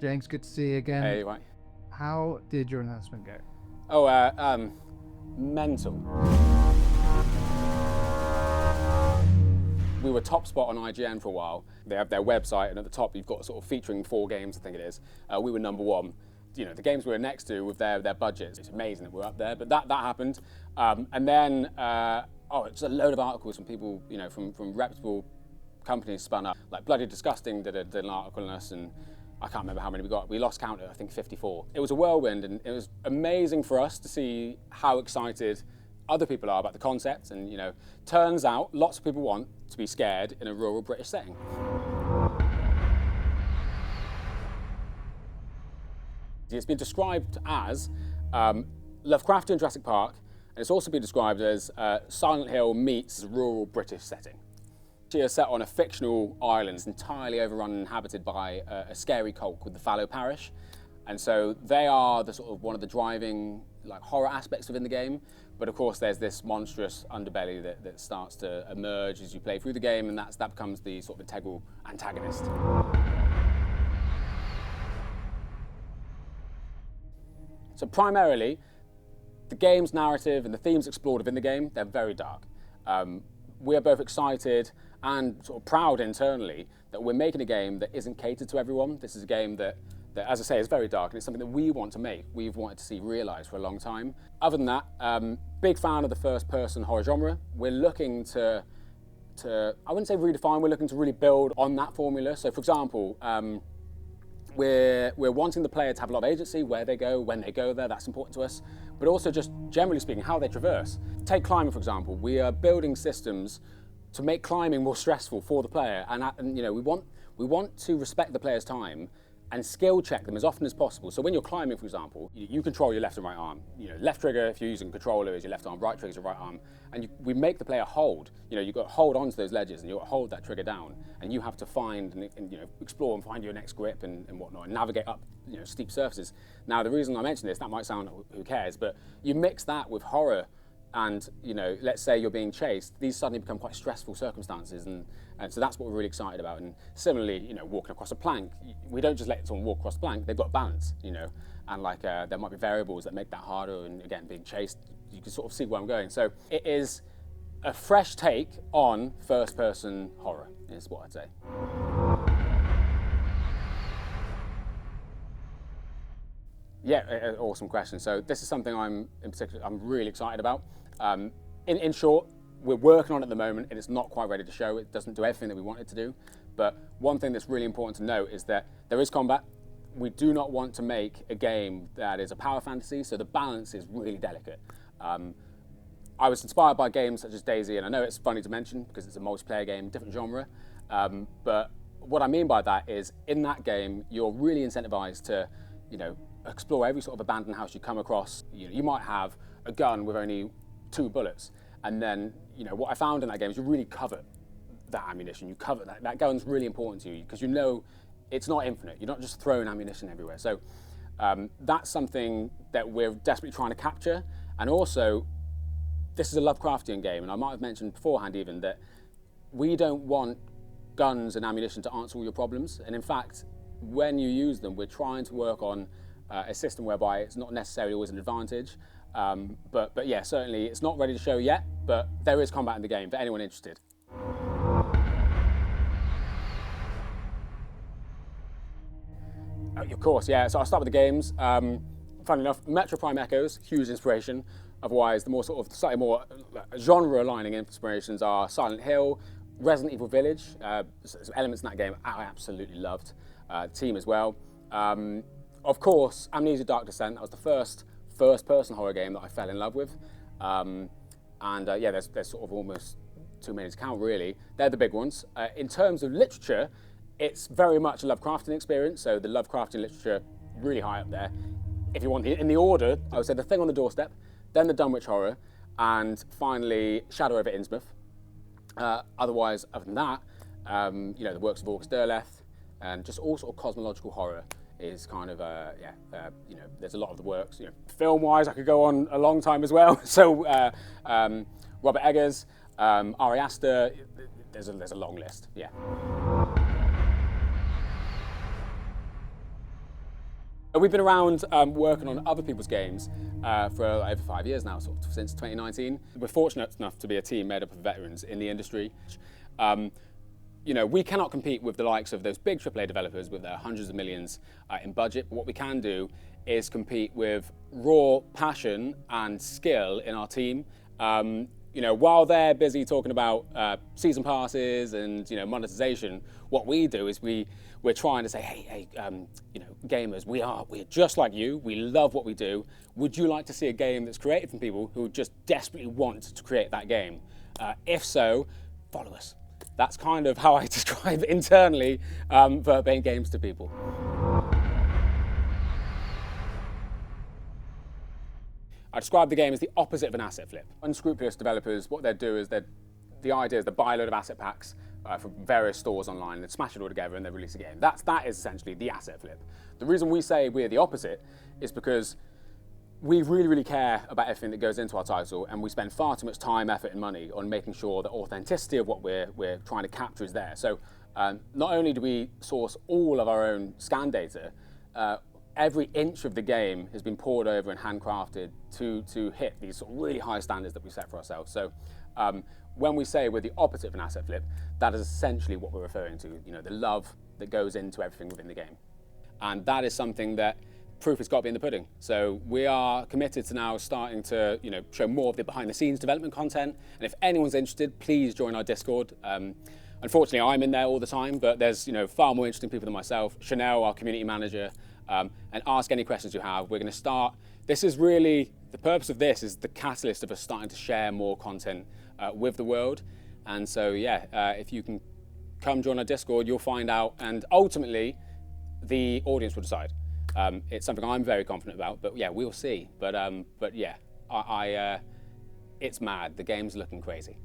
James, good to see you again. Hey, right. How did your announcement go? Oh, mental. We were top spot on IGN for a while. They have their website, and at the top you've got sort of featuring 4 games, I think it is. We were number 1. You know, the games we were next to with their budgets, it's amazing that we're up there, but that happened. And then, it's a load of articles from people, you know, from reputable companies spun up. Like Bloody Disgusting did an article on us, and I can't remember how many we got. We lost count at, I think, 54. It was a whirlwind, and it was amazing for us to see how excited other people are about the concept. And, you know, turns out lots of people want to be scared in a rural British setting. It's been described as Lovecraftian Jurassic Park, and it's also been described as Silent Hill meets rural British setting. It's set on a fictional island, entirely overrun and inhabited by a scary cult called the Fallow Parish, and so they are the sort of one of the driving horror aspects within the game. But of course, there's this monstrous underbelly that starts to emerge as you play through the game, and that becomes the sort of integral antagonist. So primarily, the game's narrative and the themes explored within the game, they're very dark. We are both excited and sort of proud internally that we're making a game that isn't catered to everyone. This is a game that, as I say, is very dark, and it's something that we want to make. We've wanted to see realised for a long time. Other than that, big fan of the first-person horror genre. We're looking to I wouldn't say redefine, we're looking to really build on that formula. So for example, we're wanting the player to have a lot of agency, where they go, when they go there, that's important to us. But also just generally speaking, how they traverse. Take climbing, for example. We are building systems to make climbing more stressful for the player. And you know, we want to respect the player's time and skill check them as often as possible. So when you're climbing, for example, you control your left and right arm. You know, left trigger, if you're using controller, is your left arm, right trigger is your right arm. And we make the player hold. You know, you've got to hold onto those ledges, and you've got to hold that trigger down. And you have to find and you know, explore and find your next grip and whatnot, and navigate up, you know, steep surfaces. Now, the reason I mention this, that might sound, who cares, but you mix that with horror, and you know, let's say you're being chased, these suddenly become quite stressful circumstances, and so that's what we're really excited about. And similarly, you know, walking across a plank, we don't just let someone walk across the plank, they've got balance, you know, and there might be variables that make that harder, and again, being chased, you can sort of see where I'm going. So it is a fresh take on first-person horror, is what I'd say. Yeah, awesome question. So this is something I'm really excited about. In short, we're working on it at the moment, and it's not quite ready to show. It doesn't do everything that we want it to do. But one thing that's really important to note is that there is combat. We do not want to make a game that is a power fantasy, so the balance is really delicate. I was inspired by games such as DayZ, and I know it's funny to mention because it's a multiplayer game, different genre. But what I mean by that is, in that game, you're really incentivized to, you know, explore every sort of abandoned house you come across. You know, you might have a gun with only 2 bullets, and then, you know, what I found in that game is you really covet that ammunition. You covet that. That gun's really important to you because you know it's not infinite. You're not just throwing ammunition everywhere. So that's something that we're desperately trying to capture. And also, this is a Lovecraftian game, and I might have mentioned beforehand even that we don't want guns and ammunition to answer all your problems. And in fact, when you use them, we're trying to work on a system whereby it's not necessarily always an advantage. But yeah, certainly it's not ready to show yet, but there is combat in the game for anyone interested. Of course, yeah. So I'll start with the games. Funnily enough, Metro Prime Echoes, huge inspiration. Otherwise, the more sort of slightly more genre-aligning inspirations are Silent Hill, Resident Evil Village. Some elements in that game I absolutely loved. Team as well. Of course, Amnesia: Dark Descent. That was the first-person horror game that I fell in love with. Yeah, there's sort of almost too many to count, really. They're the big ones. In terms of literature, it's very much a Lovecraftian experience, so the Lovecraftian literature really high up there. If you want, in the order, I would say The Thing on the Doorstep, then the Dunwich Horror, and finally Shadow over Innsmouth. Otherwise, other than that, you know, the works of August Derleth, and just all sort of cosmological horror is kind of, you know, there's a lot of the works. You know, film-wise, I could go on a long time as well. So Robert Eggers, Ari Aster, there's a long list, yeah. We've been around working on other people's games for over 5 years now, sort of since 2019. We're fortunate enough to be a team made up of veterans in the industry. We cannot compete with the likes of those big AAA developers with their hundreds of millions in budget. But what we can do is compete with raw passion and skill in our team. While they're busy talking about season passes and monetization, what we do is we're trying to say, hey, gamers, we're just like you. We love what we do. Would you like to see a game that's created from people who just desperately want to create that game? If so, follow us. That's kind of how I describe internally Vertpaint games to people. I describe the game as the opposite of an asset flip. Unscrupulous developers, what they'd do is the idea is they buy a load of asset packs from various stores online, and they'd smash it all together and they release a game. That is essentially the asset flip. The reason we say we're the opposite is because we really, really care about everything that goes into our title, and we spend far too much time, effort, and money on making sure the authenticity of what we're trying to capture is there. So not only do we source all of our own scan data, every inch of the game has been poured over and handcrafted to hit these sort of really high standards that we set for ourselves. So when we say we're the opposite of an asset flip, that is essentially what we're referring to, the love that goes into everything within the game. And that is something that proof has got to be in the pudding. So we are committed to now starting to show more of the behind the scenes development content. And if anyone's interested, please join our Discord. Unfortunately, I'm in there all the time, but there's far more interesting people than myself. Chanel, our community manager, and ask any questions you have. We're going to start. This is really, the purpose of this is the catalyst of us starting to share more content with the world. And so, if you can come join our Discord, you'll find out, and ultimately, the audience will decide. It's something I'm very confident about, but we'll see. But it's mad. The game's looking crazy.